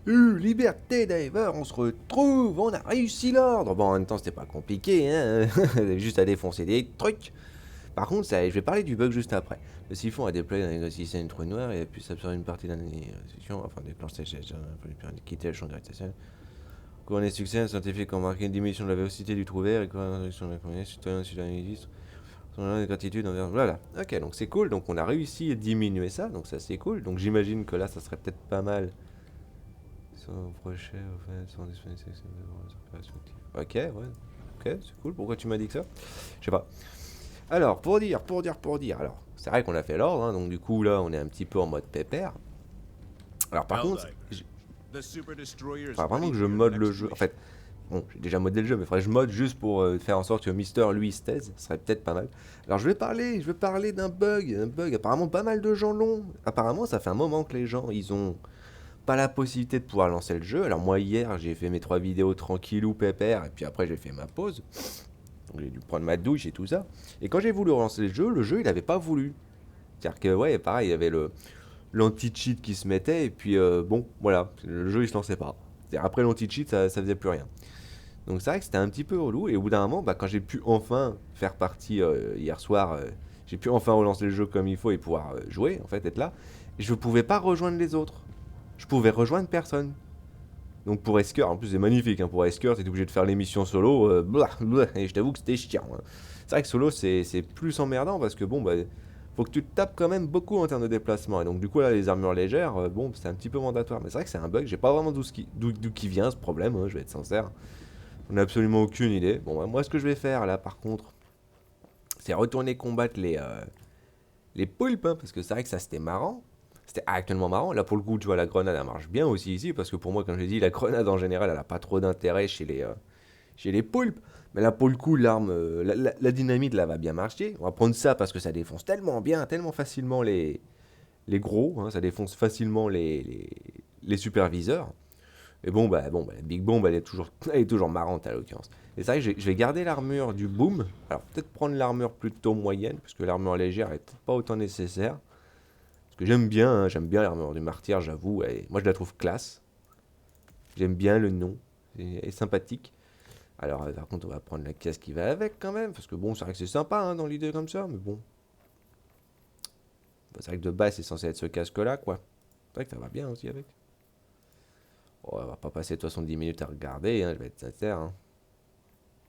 Liberté Diver, on se retrouve, on a réussi l'ordre. Bon, en même temps, c'était pas compliqué, hein. Juste à défoncer des trucs. Par contre, je vais parler du bug juste après. Le siphon a déployé dans l'écosystème une trou noire et a pu s'absorber une partie de la session, enfin déclencher quitter le champ de gravitational. Couronné succès, un scientifique a remarqué une diminution de la vélocité du trou vert et quoi, la réduction de la première, citoyen sur la ministre. Son gratitude envers. Voilà, ok, donc c'est cool. Donc on a réussi à diminuer ça, donc ça c'est cool. Donc j'imagine que là, ça serait peut-être pas mal. Sans prochain, au fait, sans disponibilité, ok, ouais, ok, c'est cool. Pourquoi tu m'as dit que ça? Je sais pas. Alors, pour dire. Alors, c'est vrai qu'on a fait l'ordre, hein, donc du coup, là, on est un petit peu en mode pépère. Alors, par contre, faudra vraiment que je mode le jeu. En fait, bon, j'ai déjà modé le jeu, mais il faudrait que je mode juste pour faire en sorte que Mister lui se taise. Ce serait peut-être pas mal. Alors, je vais parler d'un bug. Un bug, apparemment, pas mal de gens l'ont. Apparemment, ça fait un moment que les gens, ils ont pas la possibilité de pouvoir lancer le jeu. Alors, moi, hier, j'ai fait mes 3 vidéos tranquillou, pépère, et puis après, j'ai fait ma pause. Donc j'ai dû prendre ma douche et tout ça. Et quand j'ai voulu relancer le jeu, il avait pas voulu. C'est-à-dire que, ouais, pareil, il y avait l'anti-cheat qui se mettait, et puis bon, voilà, le jeu il se lançait pas. C'est-à-dire après l'anti-cheat, ça faisait plus rien. Donc c'est vrai que c'était un petit peu relou, et au bout d'un moment, bah, quand j'ai pu enfin faire partie hier soir, j'ai pu enfin relancer le jeu comme il faut et pouvoir jouer, en fait, être là, je pouvais pas rejoindre les autres. Je pouvais rejoindre personne. Donc pour Esker, en plus c'est magnifique, hein, pour Esker, t'es obligé de faire l'émission solo, et je t'avoue que c'était chiant. Hein. C'est vrai que solo c'est plus emmerdant parce que bon, bah, faut que tu te tapes quand même beaucoup en termes de déplacement. Et donc du coup là, les armures légères, bon, c'est un petit peu mandatoire. Mais c'est vrai que c'est un bug, j'ai pas vraiment d'où qui vient ce problème, hein, je vais être sincère. On n'a absolument aucune idée. Bon, bah, moi ce que je vais faire là par contre, c'est retourner combattre les poulpes, hein, parce que c'est vrai que ça c'était marrant. C'était actuellement marrant. Là, pour le coup, tu vois, la grenade, elle marche bien aussi ici, parce que pour moi, comme je l'ai dit, la grenade en général, elle a pas trop d'intérêt chez les poulpes. Mais là, pour le coup, l'arme, la dynamite, là, va bien marcher. On va prendre ça parce que ça défonce tellement bien, tellement facilement les gros. Hein, ça défonce facilement les superviseurs. Et bon, la Big Bomb, elle est toujours marrante à l'occurrence. Et c'est vrai que je vais garder l'armure du Boom. Alors, peut-être prendre l'armure plutôt moyenne, parce que l'armure légère est peut-être pas autant nécessaire. Parce que j'aime bien l'armure du martyr, j'avoue. Moi, je la trouve classe. J'aime bien le nom. Elle est sympathique. Alors, par contre, on va prendre la caisse qui va avec quand même. Parce que bon, c'est vrai que c'est sympa hein, dans l'idée comme ça. Mais bon. C'est vrai que de base, c'est censé être ce casque-là, quoi. C'est vrai que ça va bien aussi avec. Oh, on va pas passer de toute façon 10 minutes à regarder, hein, je vais être sincère. Hein.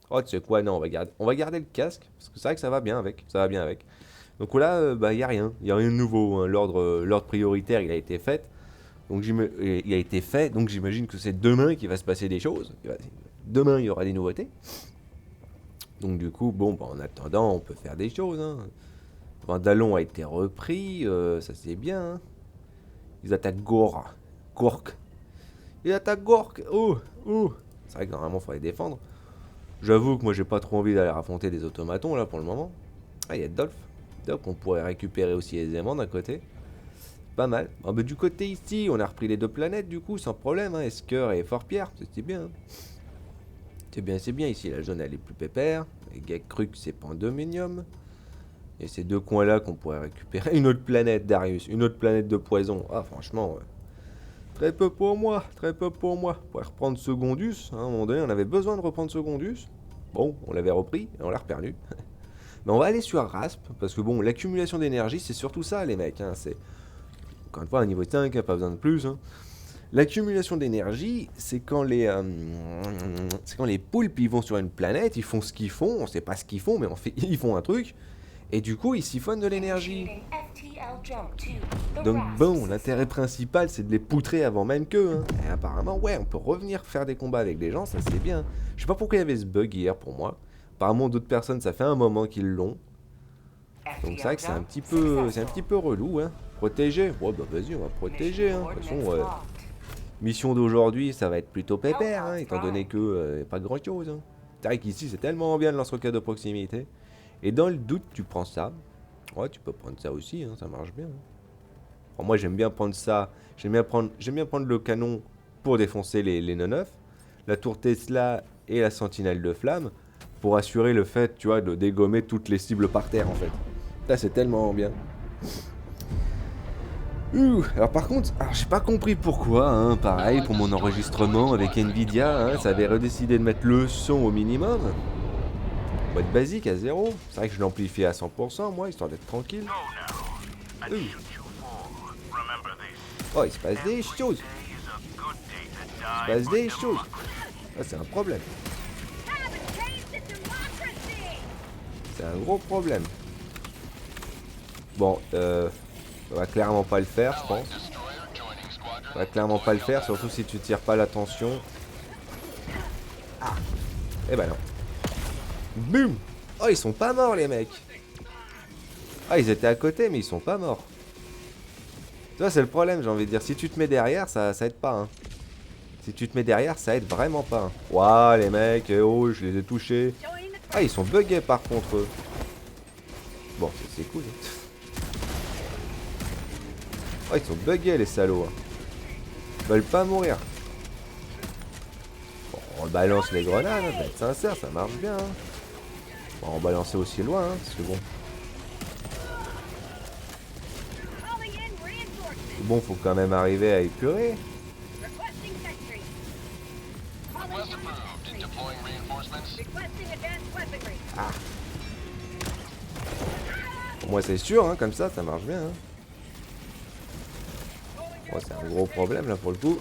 Oh, tu sais quoi, non, on va garder le casque. Parce que c'est vrai que ça va bien avec. Ça va bien avec. Donc là, bah, il n'y a rien. Il n'y a rien de nouveau. Hein. L'ordre prioritaire, il a été fait. Donc il a été fait, donc j'imagine que c'est demain qu'il va se passer des choses. Demain, il y aura des nouveautés. Donc du coup, bon, bah, en attendant, on peut faire des choses. Hein. Vandalon a été repris, ça c'est bien. Hein. Ils attaquent Gork. Ils attaquent Gork. Oh, oh. C'est vrai que normalement, il faut les défendre. J'avoue que moi, j'ai pas trop envie d'aller affronter des automatons là pour le moment. Ah, il y a Dolph. Dolph qu'on pourrait récupérer aussi aisément d'un côté. Pas mal. Ah bah, du côté ici, on a repris les 2 planètes du coup, sans problème. Hein. Esker et Fort-Pierre, c'était bien. Hein. C'est bien ici. La zone elle est plus pépère. Les Gek-Kruk, c'est Pandominium. Et ces 2 coins-là qu'on pourrait récupérer. Une autre planète, Darius. Une autre planète de poison. Ah, franchement, très peu pour moi. Très peu pour moi. On pourrait reprendre Secondus. Hein. À un moment donné, on avait besoin de reprendre Secondus. Bon, on l'avait repris et on l'a reperdu. Mais on va aller sur Rasp. Parce que bon, l'accumulation d'énergie, c'est surtout ça, les mecs. Hein. C'est. Encore une fois, un niveau 5, pas besoin de plus. Hein. L'accumulation d'énergie, c'est quand les poulpes ils vont sur une planète, ils font ce qu'ils font, on sait pas ce qu'ils font, mais ils font un truc, et du coup ils siphonnent de l'énergie. Donc bon, l'intérêt principal c'est de les poutrer avant même qu'eux. Hein. Et apparemment, ouais, on peut revenir faire des combats avec des gens, ça c'est bien. Je sais pas pourquoi il y avait ce bug hier pour moi. Apparemment d'autres personnes, ça fait un moment qu'ils l'ont. Donc c'est vrai que c'est un petit peu relou, hein. Protéger, ouais bah vas-y, on va protéger, hein. De toute façon, mission d'aujourd'hui, ça va être plutôt pépère, hein, étant donné que pas grand chose. Hein. C'est vrai qu'ici c'est tellement bien le lance-roquette de proximité. Et dans le doute, tu prends ça. Ouais, tu peux prendre ça aussi, hein, ça marche bien. Hein. Alors, moi j'aime bien prendre ça, j'aime bien prendre le canon pour défoncer les non-neufs, la tour Tesla et la sentinelle de flamme, pour assurer le fait, tu vois, de dégommer toutes les cibles par terre en fait. Là c'est tellement bien. Alors par contre, alors j'ai pas compris pourquoi, hein, pareil pour mon enregistrement avec Nvidia, hein, ça avait redécidé de mettre le son au minimum. Boîte basique à 0. C'est vrai que je l'amplifie à 100% moi, histoire d'être tranquille. Oh, il se passe des choses. Il se passe des choses. Ah, c'est un problème. C'est un gros problème. Bon, on va clairement pas le faire, je pense. On va clairement pas le faire, surtout si tu tires pas l'attention. Ah. Eh ben non. Boum. Oh, ils sont pas morts, les mecs. Ah, ils étaient à côté, mais ils sont pas morts. Tu vois, c'est le problème, j'ai envie de dire. Si tu te mets derrière, ça aide pas, hein. Si tu te mets derrière, ça aide vraiment pas. Hein. Waouh, les mecs, oh, je les ai touchés. Ah, ils sont buggés, par contre, eux. Bon, c'est cool. Oh, ils sont buggés, les salauds. Hein. Ils veulent pas mourir. Bon, on balance les grenades, hein, être sincère, ça marche bien. Hein. Bon, on va balancer aussi loin, hein, parce que bon. Bon, faut quand même arriver à épurer. Ah. Pour moi, c'est sûr, hein, comme ça marche bien. Hein. Oh, c'est un gros problème, là, pour le coup.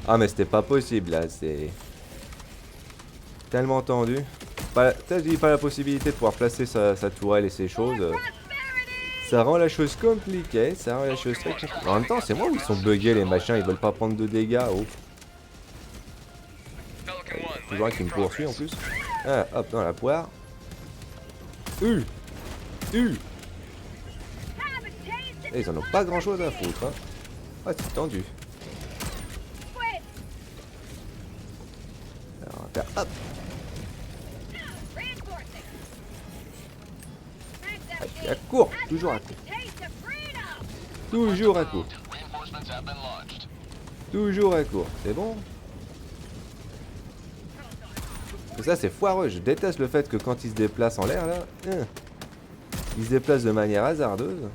Ah, mais c'était pas possible, là, c'est... Tellement tendu. Pas la possibilité de pouvoir placer sa tourelle et ces choses. Ça rend la chose compliquée, ça rend la chose très compliquée. En même temps, c'est moi où ils sont buggés, les machins, ils veulent pas prendre de dégâts, oh. Toujours un qui me poursuit, en plus. Ah, hop, dans la poire. Et ils en ont pas grand chose à foutre, hein. Ah, c'est tendu. Alors, on va faire hop. Ah, puis à court, toujours à court. Toujours à court. Toujours à court, c'est bon? Et ça, c'est foireux. Je déteste le fait que quand ils se déplacent en l'air, là, ils se déplacent de manière hasardeuse.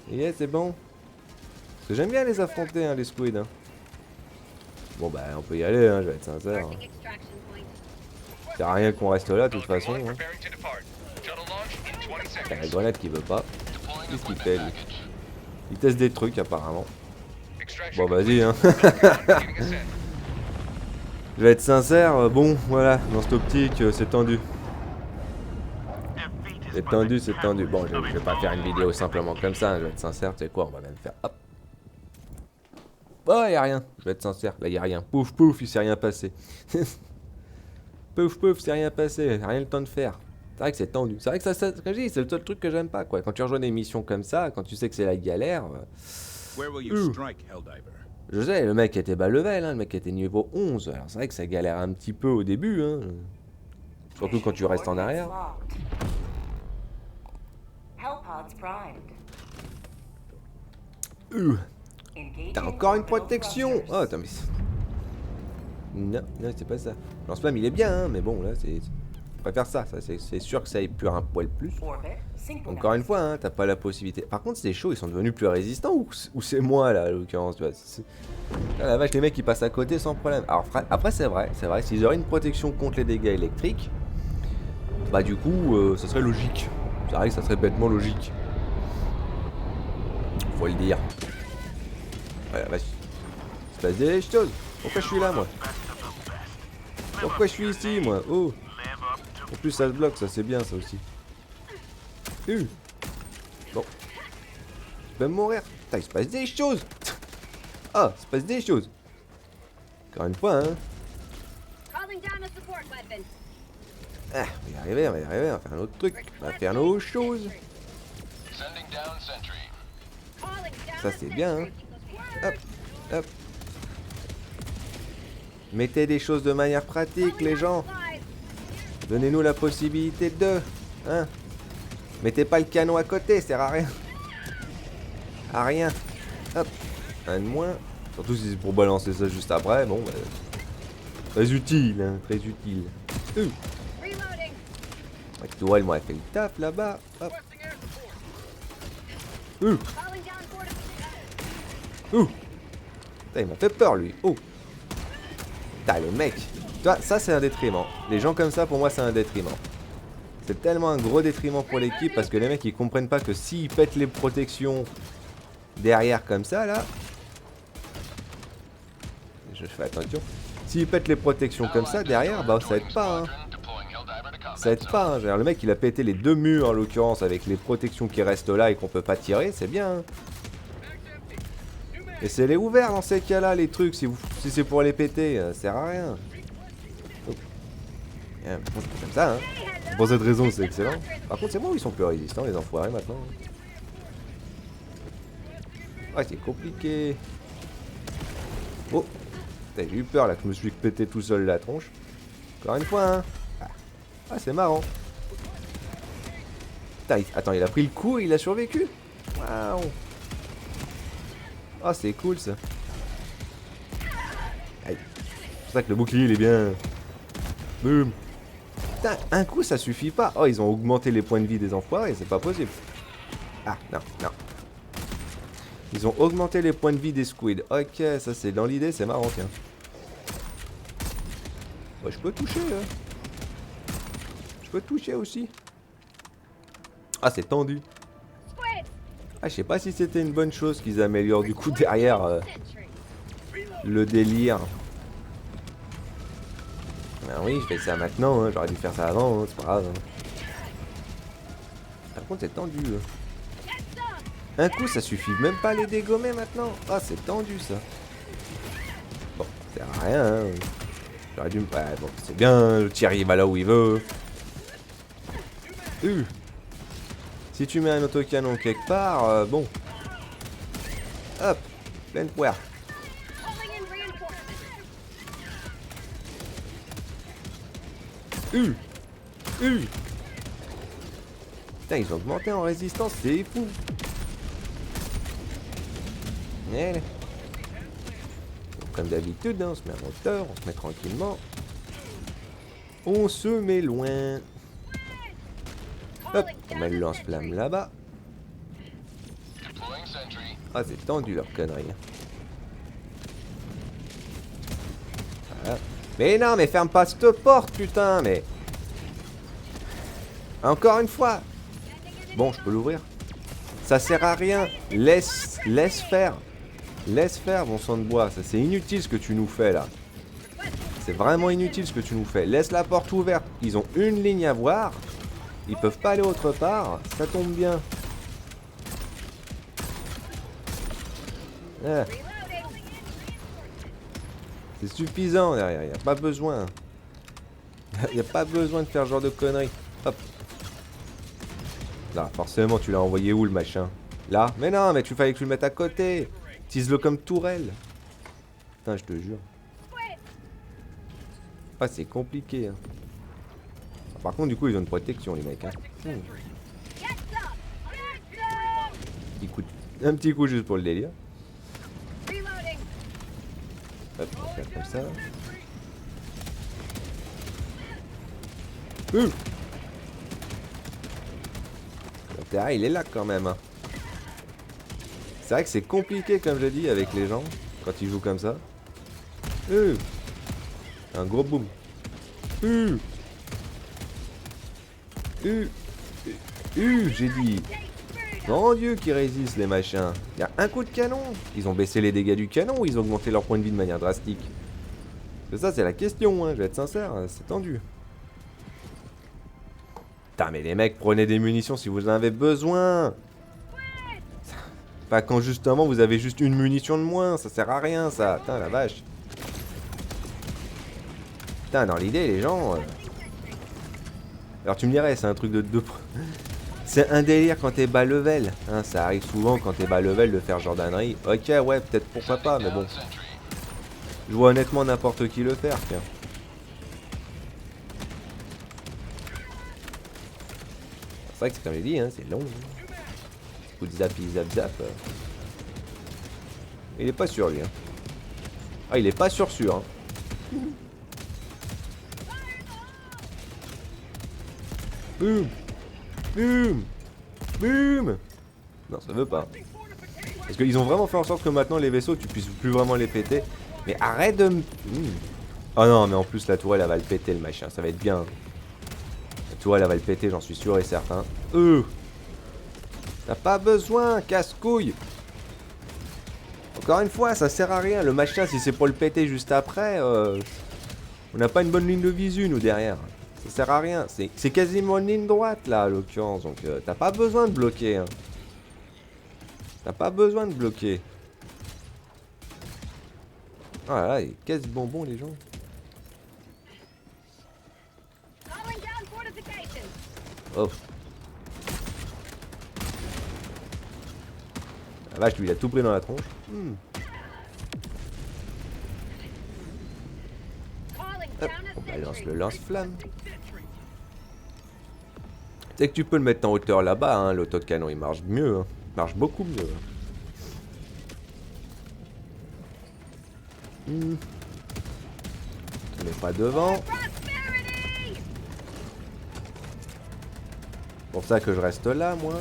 Yeah, c'est bon. Parce que j'aime bien les affronter, hein, les squids. Hein. Bon, bah, on peut y aller, hein, je vais être sincère. Hein. C'est rien qu'on reste là, de toute façon. Hein. T'as la grenade qui veut pas. Qu'est-ce qu'il fait, lui? Il teste des trucs, apparemment. Bon, vas-y, hein. Je vais être sincère, bon, voilà, dans cette optique, c'est tendu. C'est tendu, c'est tendu. Bon, je vais pas faire une vidéo simplement comme ça, je vais être sincère, tu sais quoi, on va même faire hop. Oh, y'a rien, je vais être sincère, là y'a rien. Pouf, pouf, il s'est rien passé. Pouf, pouf, c'est rien passé, rien le temps de faire. C'est vrai que c'est tendu. C'est vrai que ça, c'est le seul truc que j'aime pas, quoi. Quand tu rejoins des missions comme ça, quand tu sais que c'est la galère. Je sais, le mec était bas level, hein, le mec était niveau 11. Alors c'est vrai que ça galère un petit peu au début, hein. Surtout quand tu restes en arrière. T'as encore une protection. Oh, attends, mais... Non, non, c'est pas ça. Lance-flamme, il est bien, hein, mais bon, là, c'est... Je préfère ça, c'est sûr que ça épure un poil plus. Encore une fois, hein, t'as pas la possibilité. Par contre, c'est chaud, ils sont devenus plus résistants ou c'est moi, là, à l'occurrence, tu vois. Ah, la vache, les mecs, ils passent à côté sans problème. Alors, après, c'est vrai, s'ils auraient une protection contre les dégâts électriques, bah, du coup, ça serait logique. C'est vrai que ça serait bêtement logique. Faut le dire. Ouais, la vache. Il se passe des choses. Pourquoi je suis là, moi? Pourquoi je suis ici, moi? Oh! En plus, ça se bloque, ça c'est bien, ça aussi. Bon. Je vais mourir. Putain, il se passe des choses. Ah, il se passe des choses. Encore une fois, hein. Ah, on va y arriver, on va y arriver, on va faire un autre truc. On va faire nos choses. Ça c'est bien, hein. Hop, hop. Mettez des choses de manière pratique, les gens. Donnez-nous la possibilité de... Hein. Mettez pas le canon à côté, ça sert à rien. À rien. Hop. Un de moins. Surtout si c'est pour balancer ça juste après, bon bah... Très utile, hein, très utile. La tourelle, moi, elle fait le taf là-bas. Hop. Ouh. Ouh. Putain, il m'a fait peur lui. Oh. Putain, les mecs. Tu vois, ça c'est un détriment. Les gens comme ça, pour moi, c'est un détriment. C'est tellement un gros détriment pour l'équipe parce que les mecs ils comprennent pas que s'ils pètent les protections derrière comme ça là. Je fais attention. S'ils pètent les protections comme ça derrière, bah ça aide pas. Hein. Ça aide pas. Hein. Genre, le mec il a pété les deux murs en l'occurrence avec les protections qui restent là et qu'on peut pas tirer, c'est bien. Hein. Et c'est les ouverts dans ces cas-là les trucs. Si c'est pour les péter, ça sert à rien. Oh. Comme ça, hein. Pour cette raison, c'est excellent. Par contre, c'est moi où ils sont plus résistants, les enfoirés, maintenant. Ouais, c'est compliqué. Oh, j'ai eu peur, là, que je me suis pété tout seul la tronche. Encore une fois, hein. Ah, c'est marrant. Putain, attends, il a pris le coup et il a survécu. Waouh. Ah, c'est cool, ça. Aïe. C'est pour ça que le bouclier, il est bien... Boum. Putain, un coup ça suffit pas. Oh, ils ont augmenté les points de vie des enfoirés, c'est pas possible. Ah, non, non. Ils ont augmenté les points de vie des squids. Ok, ça c'est dans l'idée, c'est marrant, tiens. Ouais, je peux toucher, hein. Je peux toucher aussi. Ah, c'est tendu. Ah, je sais pas si c'était une bonne chose qu'ils améliorent du coup derrière le délire. Ah oui, je fais ça maintenant, hein. J'aurais dû faire ça avant, hein. C'est pas grave. Hein. Par contre, c'est tendu. Hein. Un coup, ça suffit même pas à les dégommer maintenant. Ah, c'est tendu ça. Bon, ça sert à rien. Hein. J'aurais dû me... Ouais, bon, c'est bien, le tir il va là où il veut. Si tu mets un autocanon quelque part, bon. Hop, plein de poire. Putain, ils ont augmenté en résistance, c'est fou. Allez. Comme d'habitude, hein, on se met en hauteur, on se met tranquillement. On se met loin. Hop, on met le lance-flamme là-bas. Ah, c'est tendu leur connerie. Voilà. Mais non, mais ferme pas cette porte, putain, mais... Encore une fois. Bon, je peux l'ouvrir. Ça sert à rien. Laisse faire. Laisse faire, bon sang de bois. Ça, c'est inutile ce que tu nous fais, là. C'est vraiment inutile ce que tu nous fais. Laisse la porte ouverte. Ils ont une ligne à voir. Ils peuvent pas aller autre part. Ça tombe bien. Ah. C'est suffisant derrière. Y a pas besoin. Y a pas besoin de faire ce genre de conneries. Hop. Là, forcément, tu l'as envoyé où le machin? Là? Mais non, mais tu fallait que tu le mettes à côté. Utilise-le comme tourelle. Putain, je te jure. Ah, c'est compliqué. Hein. Par contre, du coup, ils ont une protection, les mecs. Hein. Un petit coup juste pour le délire. Hop, on va faire comme ça. L'intérêt, il est là quand même. Hein. C'est vrai que c'est compliqué, comme je dis, avec les gens, quand ils jouent comme ça. Un gros boom. J'ai dit. Mon Dieu, qui résistent les machins. Il y a un coup de canon. Ils ont baissé les dégâts du canon ou ils ont augmenté leur point de vie de manière drastique? C'est ça, c'est la question, hein, je vais être sincère, c'est tendu. Putain, mais les mecs, prenez des munitions si vous en avez besoin. Pas quand justement vous avez juste une munition de moins, ça sert à rien ça. Putain, la vache. Putain, dans l'idée, les gens... Alors tu me dirais, c'est un truc de... C'est un délire quand t'es bas level. Hein, ça arrive souvent quand t'es bas level de faire genre d'ânerie. Ok, ouais, peut-être pourquoi pas, mais bon. Je vois honnêtement n'importe qui le faire, tiens. C'est vrai que c'est comme j'ai dit, hein, c'est long. Coup de zap, zap. Il est pas sûr, lui. Hein. Ah, il est pas sûr. Hein. Boum. Boum. Boum. Non, ça veut pas. Parce qu'ils ont vraiment fait en sorte que maintenant les vaisseaux, tu puisses plus vraiment les péter. Mais arrête de me... Oh non, mais en plus la tourelle, elle va le péter le machin. Ça va être bien. La tourelle, elle va le péter, j'en suis sûr et certain. T'as pas besoin, casse-couille. Encore une fois, ça sert à rien. Le machin, si c'est pour le péter juste après, on n'a pas une bonne ligne de visu, nous, derrière. Ça sert à rien. C'est quasiment une ligne droite, là, à l'occurrence. Donc, t'as pas besoin de bloquer. Hein. T'as pas besoin de bloquer. Oh là là, qu'est-ce bonbon, les gens. Oh. La vache, lui, il a tout pris dans la tronche. Hop, on balance le lance-flamme. Tu sais que tu peux le mettre en hauteur là-bas, hein, l'autocanon, il marche mieux. Hein. Il marche beaucoup mieux. Tu mets pas devant. C'est pour ça que je reste là, moi.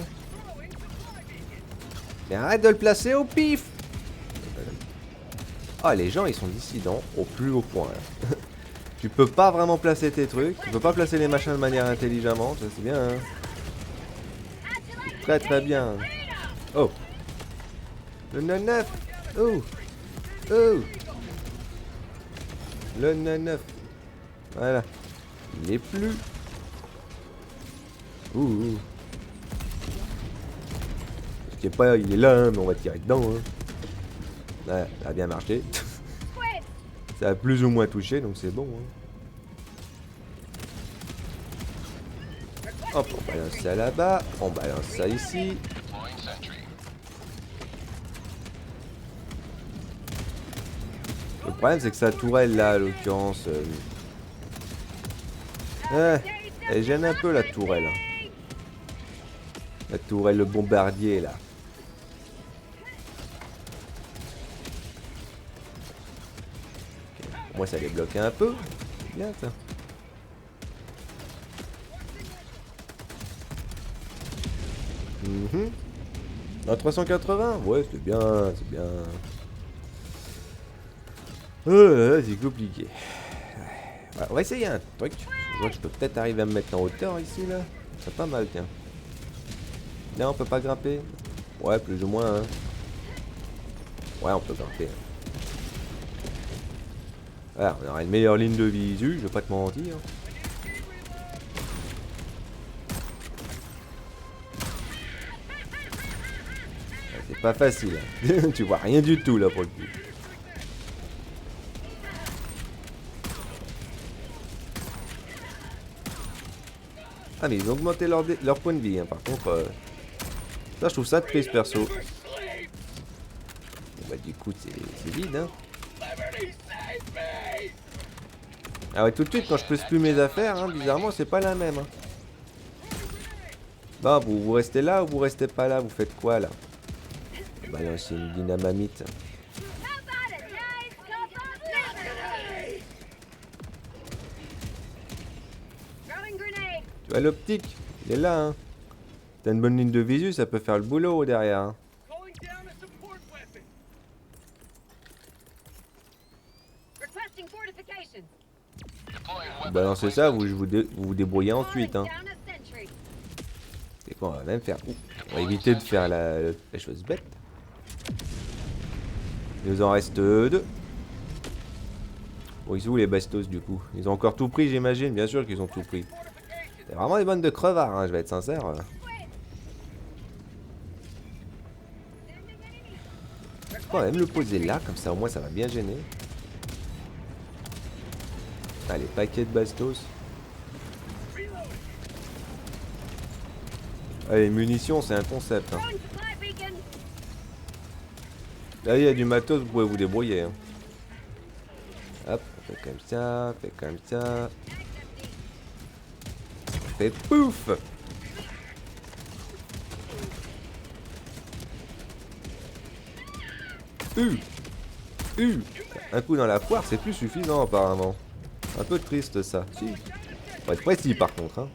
Mais arrête de le placer au pif. Ah, les gens, ils sont dissidents au plus haut point. Là. Tu peux pas vraiment placer tes trucs. Tu peux pas placer les machins de manière intelligemment. Ça, c'est bien. Hein. Très très bien. Oh. Le 9-9. Oh. Oh. Le 9-9. Voilà. Il est plus. Ouh. Je sais pas, il est là, hein, mais on va tirer dedans. Hein. Ouais, ça a bien marché. Ça a plus ou moins touché, donc c'est bon. Hein. Hop, on balance ça là-bas. On balance ça ici. Le problème, c'est que sa tourelle, là, à l'occurrence... elle gêne un peu, la tourelle. La tourelle, le bombardier, là. Moi, ça les bloque un peu. C'est bien, ça. À 380. Ouais, c'est bien, c'est bien. C'est compliqué. Ouais, on va essayer un truc. Je vois que je peux peut-être arriver à me mettre en hauteur ici, là. C'est pas mal, tiens. Non, on peut pas grimper. Ouais, plus ou moins, hein. Ouais, on peut grimper. Voilà, on aura une meilleure ligne de visu, je vais pas te mentir. C'est pas facile. Hein. Tu vois rien du tout, là, pour le coup. Ah, mais ils ont augmenté leur point de vie, hein. Par contre, ça, je trouve ça triste, perso. Bon, bah, du coup, c'est vide, hein. Ah ouais, tout de suite, quand je pèse plus mes affaires, hein, bizarrement, c'est pas la même. Hein. Bon, vous restez là ou vous restez pas là? Vous faites quoi, là? Bah non, c'est une dynamite. Tu vois l'optique? Il est là, hein. T'as une bonne ligne de visu, ça peut faire le boulot derrière. Hein. Balancez ça, vous vous débrouillez ensuite. Hein. Et quoi, on va même faire... on va éviter de faire la chose bête. Il nous en reste 2. Bon, ils sont où les bastos du coup? Ils ont encore tout pris, j'imagine. Bien sûr qu'ils ont tout pris. C'est vraiment des bonnes de crevards, hein, je vais être sincère. Je peux quand même le poser là, comme ça au moins ça va bien gêner. Allez, paquet de bastos. Allez, munitions, c'est un concept. Hein. Là, il y a du matos, vous pouvez vous débrouiller. Hein. Hop, on fait comme ça, fait comme ça. Fait pouf! Un coup dans la poire, c'est plus suffisant apparemment. Un peu triste ça. Si. Faut être précis par contre. Hein.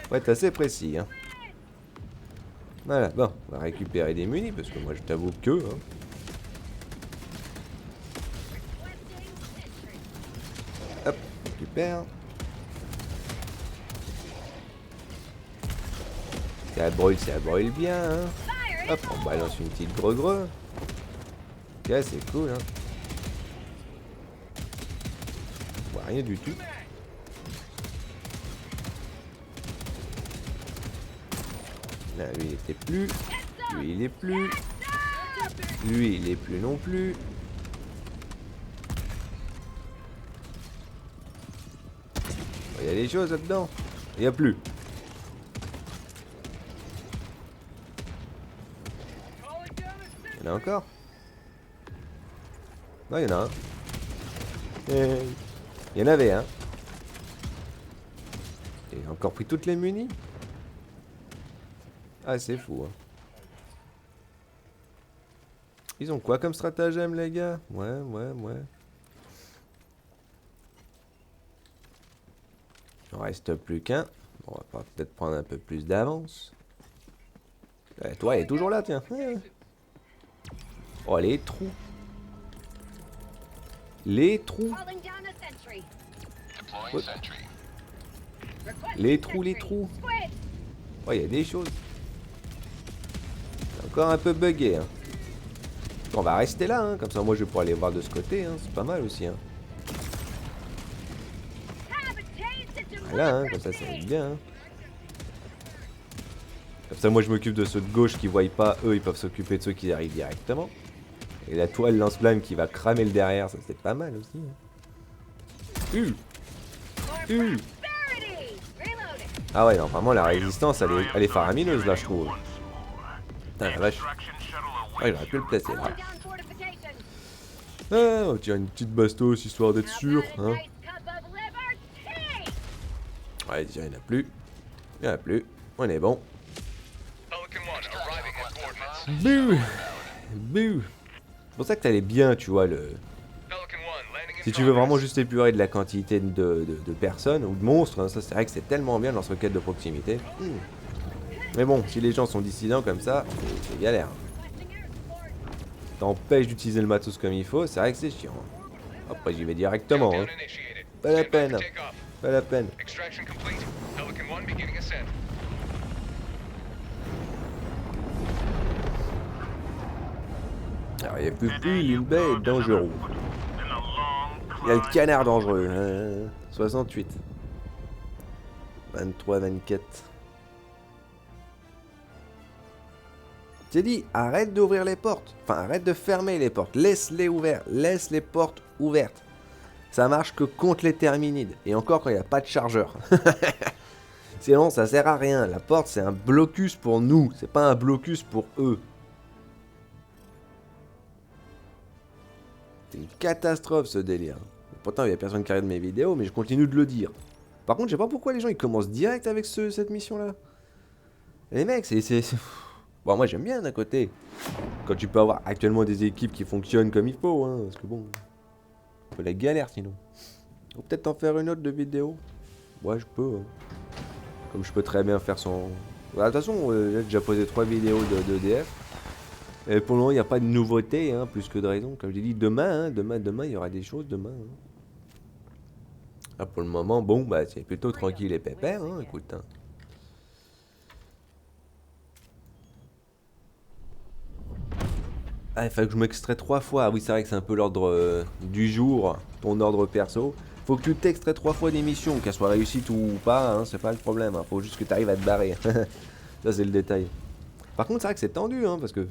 Faut être assez précis. Hein. Voilà, bon, on va récupérer des munis, parce que moi je t'avoue que... Hein. Hop, récupère. Ça brûle bien, hein. Hop, on balance une petite greu-greu. Ok, c'est cool, hein. On voit rien du tout. Là, lui, il était plus. Lui, il est plus. Lui, il est plus non plus. Il y a des choses là-dedans. Il n'y a plus. Il y en a encore. Non, il y en a un. Il y en avait un. Il a encore pris toutes les munis. Ah, c'est fou, hein. Ils ont quoi comme stratagème, les gars? Ouais. Il en reste plus qu'un. On va peut-être prendre un peu plus d'avance. Toi, il est toujours là, tiens. Oh, les trous. Les trous. Les trous. Oh, il y a des choses. C'est encore un peu bugué, hein. On va rester là, hein. Comme ça, moi, je vais pouvoir aller voir de ce côté, hein. C'est pas mal aussi, hein. Voilà, hein. Comme ça va être bien, hein. Comme ça, moi, je m'occupe de ceux de gauche qui voient pas. Eux, ils peuvent s'occuper de ceux qui arrivent directement. Et la toile lance-flamme qui va cramer le derrière, ça, c'est pas mal aussi, hein. Ah ouais, non, vraiment, la résistance, elle est faramineuse, là, je trouve. Putain, la vache. Ouais, j'aurais pu le placer, là. Ah, on tire une petite bastos, histoire d'être sûr, hein. Ouais, déjà, il n'y en a plus. Il n'y en a plus. On est bon. Bouh. C'est pour ça que t'allais bien, tu vois, le... Si tu veux vraiment juste épurer de la quantité de personnes ou de monstres, hein, ça c'est vrai que c'est tellement bien dans ce requête de proximité. Mais bon, si les gens sont dissidents comme ça, c'est galère. T'empêches d'utiliser le matos comme il faut, c'est vrai que c'est chiant. Après j'y vais directement, hein. Pas la peine. Pas la peine. Alors il n'y a plus l'île baie est dangereux. Il y a le canard dangereux. 68. 23, 24. J'ai dit, arrête d'ouvrir les portes. Enfin, arrête de fermer les portes. Laisse-les ouvertes. Laisse les portes ouvertes. Ça marche que contre les terminides. Et encore quand il n'y a pas de chargeur. Sinon, ça sert à rien. La porte, c'est un blocus pour nous. C'est pas un blocus pour eux. C'est une catastrophe ce délire. Pourtant, il n'y a personne qui regarde mes vidéos, mais je continue de le dire. Par contre, je sais pas pourquoi les gens ils commencent direct avec cette mission-là. Les mecs, c'est... Bon, moi j'aime bien d'un côté. Quand tu peux avoir actuellement des équipes qui fonctionnent comme il faut, hein. Parce que bon, un peu la galère sinon. Faut peut-être en faire une autre de vidéo. Ouais, je peux. Hein. Comme je peux très bien faire son... De toute façon, j'ai déjà posé 3 vidéos de EDF. Et pour le moment, il n'y a pas de nouveauté, hein, plus que de raison. Comme j'ai dit, demain, hein, demain, il y aura des choses demain. Hein. Là, pour le moment, bon, bah, c'est plutôt tranquille et pépère, hein, écoute. Hein. Ah, il fallait que je m'extrais 3 fois. Ah oui, c'est vrai que c'est un peu l'ordre du jour, ton ordre perso. Faut que tu t'extrais 3 fois des missions, qu'elles soient réussites ou pas, hein, c'est pas le problème. Hein. Faut juste que tu arrives à te barrer. Ça, c'est le détail. Par contre, c'est vrai que c'est tendu, hein, parce que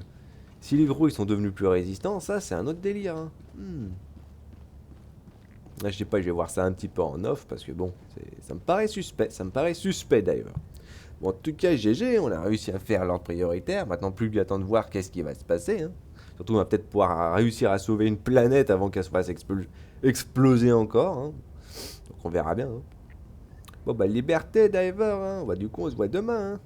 si les gros ils sont devenus plus résistants, ça, c'est un autre délire. Hein. Là, je sais pas, je vais voir ça un petit peu en off, parce que bon, ça me paraît suspect. Ça me paraît suspect d'ailleurs. Bon, en tout cas, GG, on a réussi à faire l'ordre prioritaire. Maintenant, plus qu'à attendre de voir qu'est-ce qui va se passer. Hein. Surtout, on va peut-être pouvoir réussir à sauver une planète avant qu'elle se fasse exploser encore. Hein. Donc, on verra bien. Hein. Bon, bah, liberté, Diver. Hein. Du coup, on se voit demain. Hein.